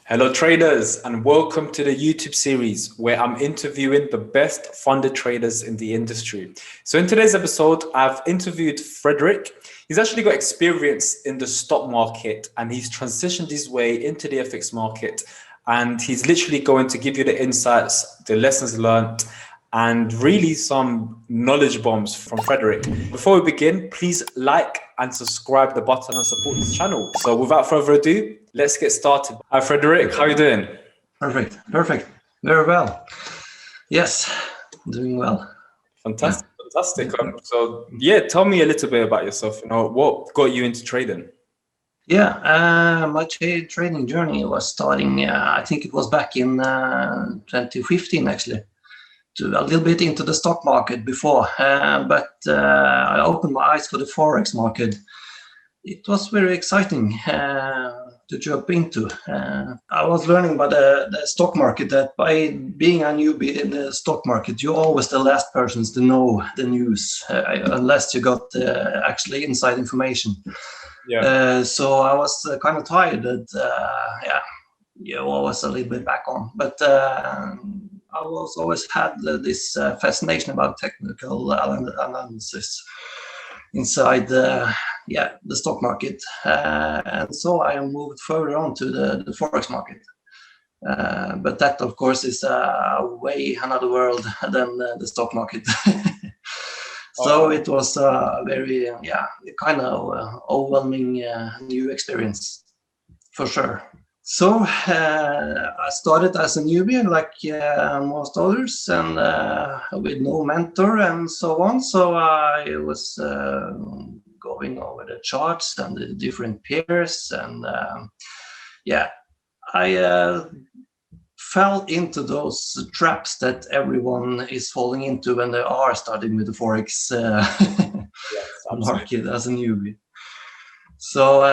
Hello traders, and welcome to the YouTube series where I'm interviewing the best funded traders in the industry. So in today's episode, I've interviewed Fredrik. He's actually got experience in the stock market and he's transitioned his way into the FX market. And he's literally going to give you the insights, the lessons learned, and really some knowledge bombs from Fredrik. Before we begin, please like and subscribe the button and support this channel. So without further ado, let's get started. Hi Fredrik, how are you doing? Perfect. Very well. Yes, doing well. Fantastic. So yeah, tell me a little bit about yourself. What got you into trading? My trading journey was starting, I think it was back in 2015 actually. A little bit into the stock market before, but I opened my eyes for the forex market. It was very exciting to jump into. I was learning about the stock market that by being a newbie in the stock market, you're always the last persons to know the news, unless you got actually inside information. So I was kind of tired that, you're always a little bit back on. But I was always had this fascination about technical analysis inside the stock market, and so I moved further on to the forex market. But that, of course, is way another world than the stock market. So it was a very kind of overwhelming new experience for sure. So I started as a newbie, like most others, and with no mentor and so on. So I was going over the charts and the different pairs, and I fell into those traps that everyone is falling into when they are starting with the forex market as a newbie. So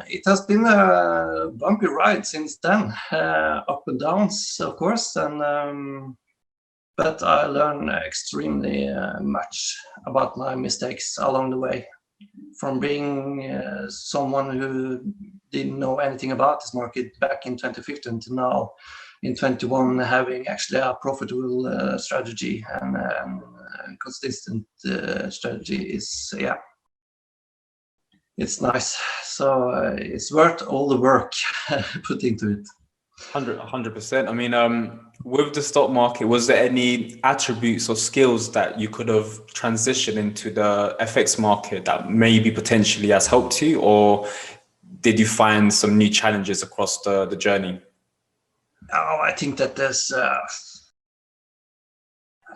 it has been a bumpy ride since then, up and downs, of course, and but I learned extremely much about my mistakes along the way, from being someone who didn't know anything about this market back in 2015 to now in 21 having actually a profitable strategy and consistent strategy is it's nice. So it's worth all the work put into it. 100%. I mean, with the stock market, was there any attributes or skills that you could have transitioned into the FX market that maybe potentially has helped you, or did you find some new challenges across the journey? Oh, I think that there's,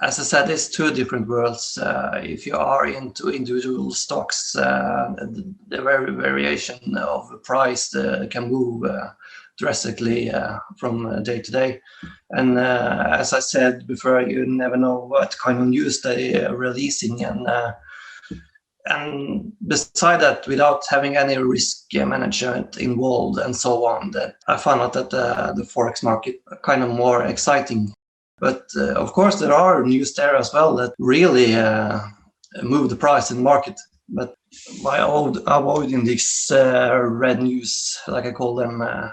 as I said, there's two different worlds. If you are into individual stocks, the variation of the price can move drastically from day to day. And as I said before, you never know what kind of news they are releasing. And beside that, without having any risk management involved and so on, that I found out that the forex market are kind of more exciting. But of course, there are news there as well that really move the price in the market. But by avoiding this red news, like I call them, 100%.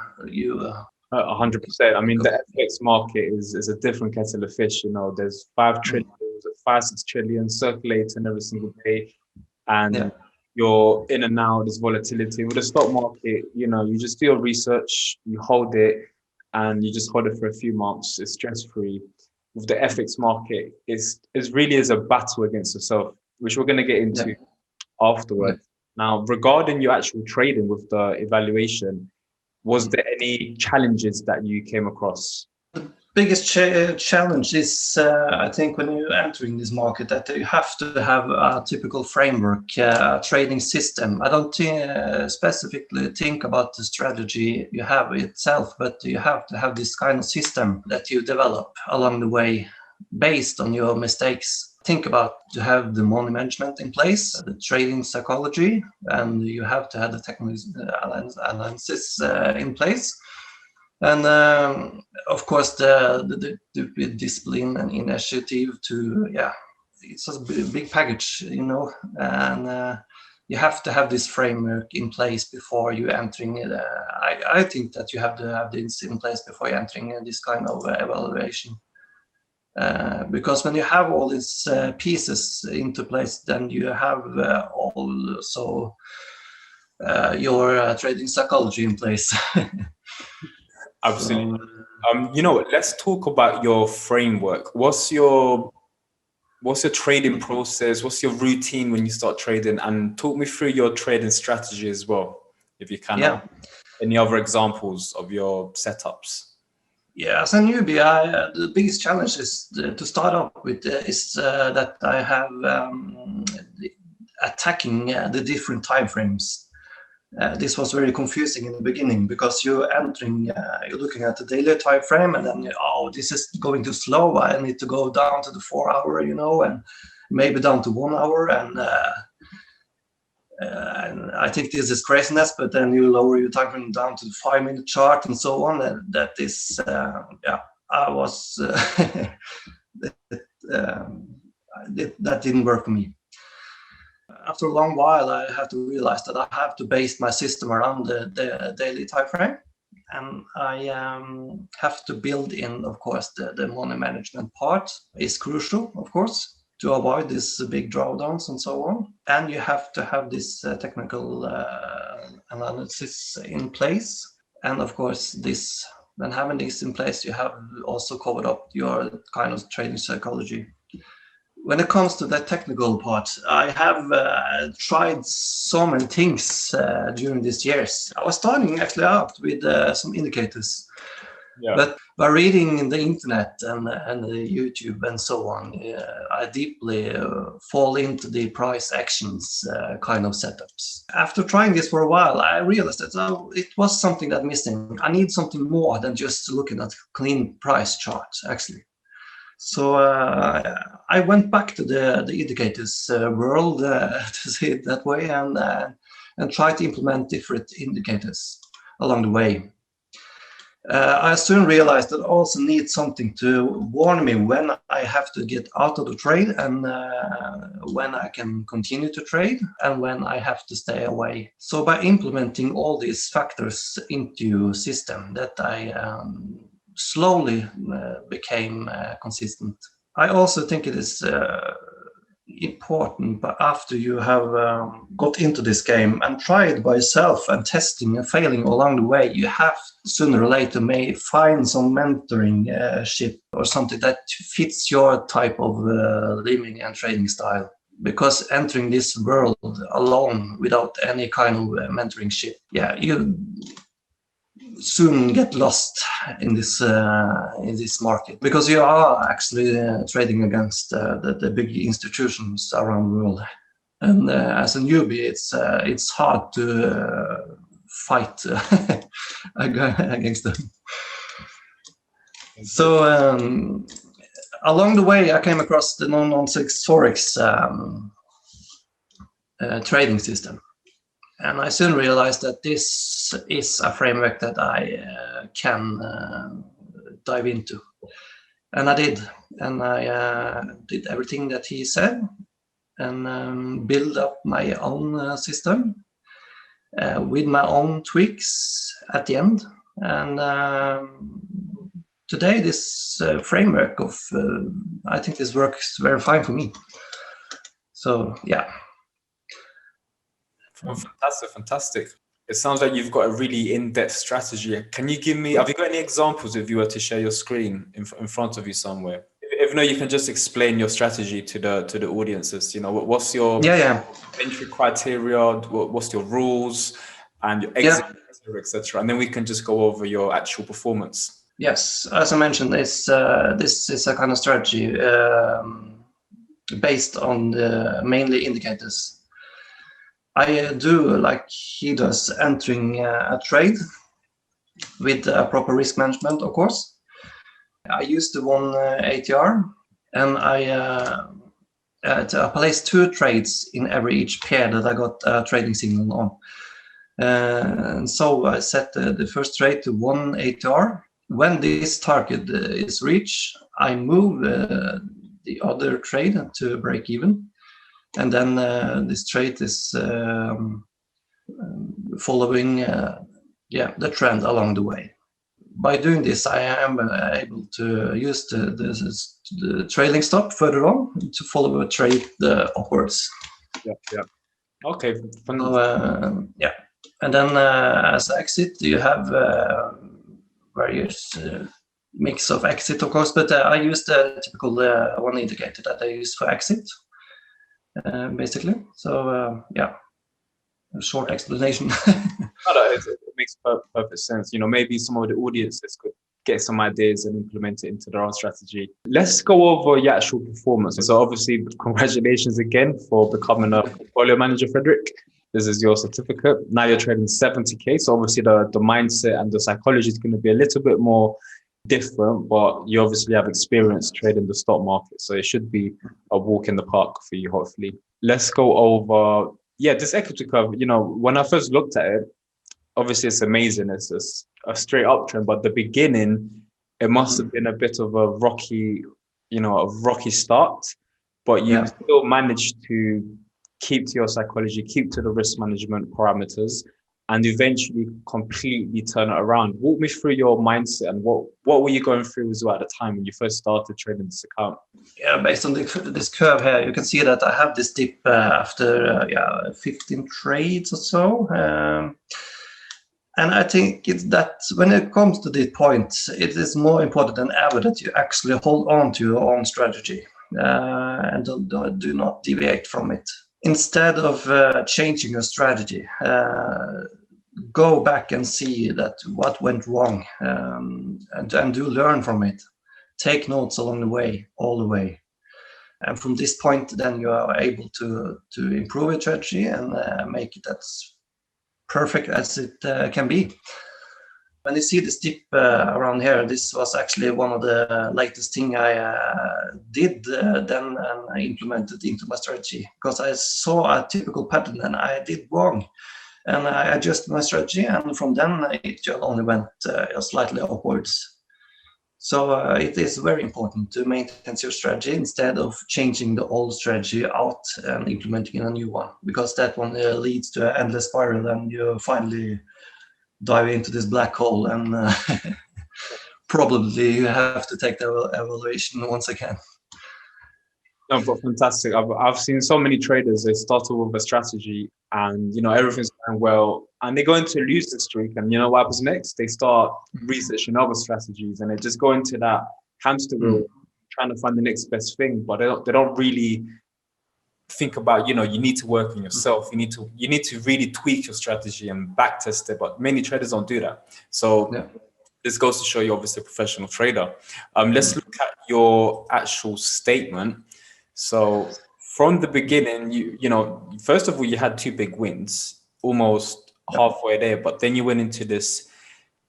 I mean, the FX market is a different kettle of fish. There's 5 trillion, 6 trillion circulating every single day, and you're in and out. There's volatility. With the stock market, you just do your research, you hold it, and you just hold it for a few months. It's stress-free. With the FX market, it's really is a battle against yourself, which we're going to get into afterwards. Now, regarding your actual trading with the evaluation, was there any challenges that you came across? The biggest challenge is, I think, when you're entering this market, that you have to have a typical framework, a trading system. I don't specifically think about the strategy you have itself, but you have to have this kind of system that you develop along the way based on your mistakes. Think about to have the money management in place, the trading psychology, and you have to have the technical analysis in place. And of course, the discipline and initiative to, it's a big package, and you have to have this framework in place before you entering it. I think that you have to have this in place before you entering this kind of evaluation. Because when you have all these pieces into place, then you have also your trading psychology in place. Absolutely. Let's talk about your framework. What's your trading process? What's your routine when you start trading? And talk me through your trading strategy as well, if you can. Yeah. Any other examples of your setups? Yeah, as a newbie, the biggest challenge is to start up with is that I have attacking the different time frames. This was very confusing in the beginning because you're looking at the daily time frame, and then this is going too slow. I need to go down to the 4 hour, and maybe down to 1 hour, and I think this is craziness. But then you lower your time frame down to the 5-minute chart and so on. And that is, I was that didn't work for me. After a long while, I had to realize that I have to base my system around the daily time frame, and I have to build in, of course, the money management part is crucial, of course, to avoid these big drawdowns and so on. And you have to have this technical analysis in place, and of course, when having this in place, you have also covered up your kind of trading psychology. When it comes to that technical part, I have tried so many things during these years. I was starting actually out with some indicators, but by reading the internet and the YouTube and so on, I deeply fall into the price actions kind of setups. After trying this for a while, I realized that it was something that missing. I need something more than just looking at clean price charts, actually. So I went back to the indicators world, to say it that way, and tried to implement different indicators along the way. I soon realized that I also need something to warn me when I have to get out of the trade, and when I can continue to trade, and when I have to stay away. So by implementing all these factors into a system, that I slowly became consistent. I also think it is important, but after you have got into this game and tried by yourself and testing and failing along the way, you have sooner or later may find some mentoring ship or something that fits your type of living and trading style. Because entering this world alone without any kind of mentoring ship, you soon get lost in this market, because you are actually trading against the big institutions around the world, and as a newbie, it's hard to fight against them. So along the way, I came across the no-nonsense forex trading system. And I soon realized that this is a framework that I can dive into. And I did. And I did everything that he said, and build up my own system with my own tweaks at the end. And today, this framework of, I think this works very fine for me. So, yeah. Fantastic. It sounds like you've got a really in-depth strategy. Can you have you got any examples if you were to share your screen in front of you somewhere? If no, you can just explain your strategy to the audiences. What's your entry criteria, what's your rules, and your exit criteria, etc. And then we can just go over your actual performance. Yes, as I mentioned, this is a kind of strategy based on the mainly indicators. I do like he does, entering a trade with proper risk management, of course. I used the one ATR, and I placed 2 trades in each pair that I got a trading signal on. And so I set the first trade to 1 ATR. When this target is reached, I move the other trade to break even. And then this trade is following the trend along the way. By doing this, I am able to use the trailing stop further on to follow a trade upwards. Yeah. Okay. So, and then as exit, you have various mix of exit, of course, but I use the typical one indicator that I use for exit, basically. So, a short explanation. It makes perfect sense. Maybe some of the audiences could get some ideas and implement it into their own strategy. Let's go over your actual performance. So obviously, congratulations again for becoming a portfolio manager, Fredrik. This is your certificate. Now you're trading 70K. So obviously the mindset and the psychology is going to be a little bit more different, but you obviously have experience trading the stock market. So it should be a walk in the park for you, hopefully. Let's go over, this equity curve. When I first looked at it, obviously it's amazing. It's a straight uptrend, but the beginning, it must have been a bit of a rocky start, but you still managed to keep to your psychology, keep to the risk management parameters, and eventually completely turn it around. Walk me through your mindset and what were you going through as well at the time when you first started trading this account? Yeah, based on this curve here, you can see that I have this dip after 15 trades or so. And I think it's that when it comes to this point, it is more important than ever that you actually hold on to your own strategy and do not deviate from it. Instead of changing your strategy, go back and see that what went wrong and do learn from it. Take notes along the way, all the way. And from this point, then you are able to improve your strategy and make it as perfect as it can be. When you see this dip around here, this was actually one of the latest thing I did then and I implemented into my strategy because I saw a typical pattern and I did wrong. And I adjusted my strategy, and from then it just only went slightly upwards. So it is very important to maintain your strategy instead of changing the old strategy out and implementing a new one, because that one leads to an endless spiral and you finally dive into this black hole and probably you have to take the evaluation once again. No, but fantastic. I've seen so many traders, they started with a strategy and, everything's going well and they go into a losing streak and what happens next? They start researching other strategies and they just go into that hamster wheel trying to find the next best thing, but they don't really think about, you need to work on yourself. You need to really tweak your strategy and back test it, but many traders don't do that. So this goes to show you're obviously a professional trader. Let's look at your actual statement. So from the beginning, you first of all, you had 2 big wins, almost halfway there, but then you went into this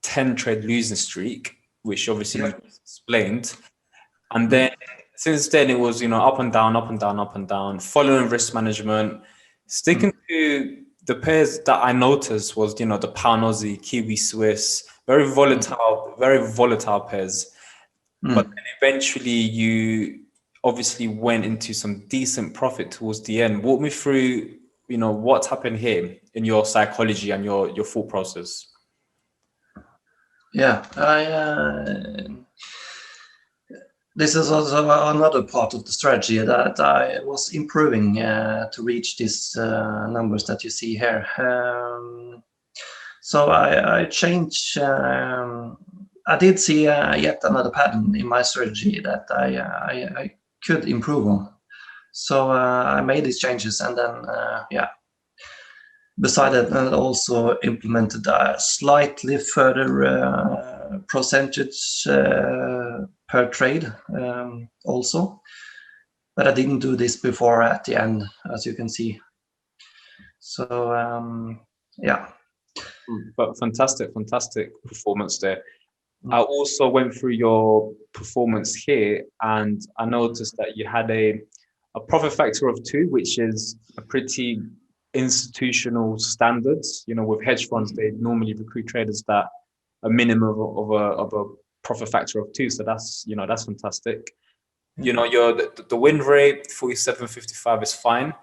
10 trade losing streak, which obviously you explained. And then since then it was, up and down, up and down, up and down, following risk management, sticking to the pairs that I noticed was, the pound Aussie, Kiwi Swiss, very volatile pairs. But then eventually you obviously went into some decent profit towards the end. Walk me through, what's happened here in your psychology and your thought process. Yeah, this is also another part of the strategy that I was improving to reach these numbers that you see here. So I changed. I did see yet another pattern in my strategy that I could improve on. So I made these changes and then, beside that, I also implemented a slightly further percentage per trade also. But I didn't do this before at the end, as you can see. So, But fantastic performance there. I also went through your performance here and I noticed that you had a profit factor of 2, which is a pretty institutional standards. With hedge funds, they normally recruit traders that a minimum of a profit factor of 2. So that's fantastic. The win rate 47.55 is fine.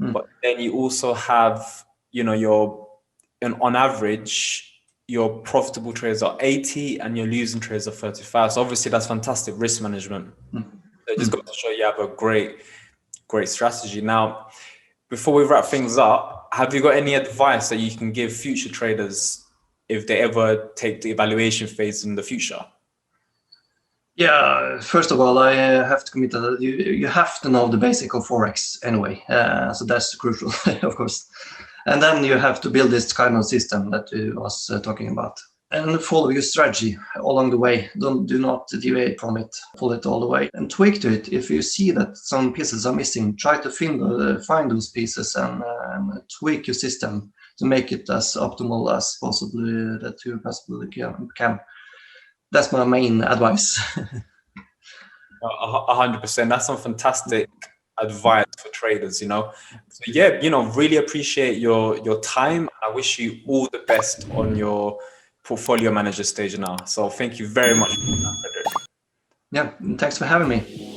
but then you also have, and on average, your profitable trades are 80 and your losing trades are 35. So obviously that's fantastic risk management. So it just got to show you have a great strategy. Now, before we wrap things up, have you got any advice that you can give future traders if they ever take the evaluation phase in the future? Yeah, first of all, I have to commit that you have to know the basic of forex anyway. So that's crucial, of course. And then you have to build this kind of system that we was talking about, and follow your strategy along the way. Do not deviate from it. Pull it all the way and tweak to it. If you see that some pieces are missing, try to find those pieces and tweak your system to make it as optimal as possibly that you possibly can. That's my main advice. 100%. That's some fantastic advice for traders, So yeah, really appreciate your time. I wish you all the best on your portfolio manager stage now. So thank you very much for your time, Fredrik. Yeah, thanks for having me.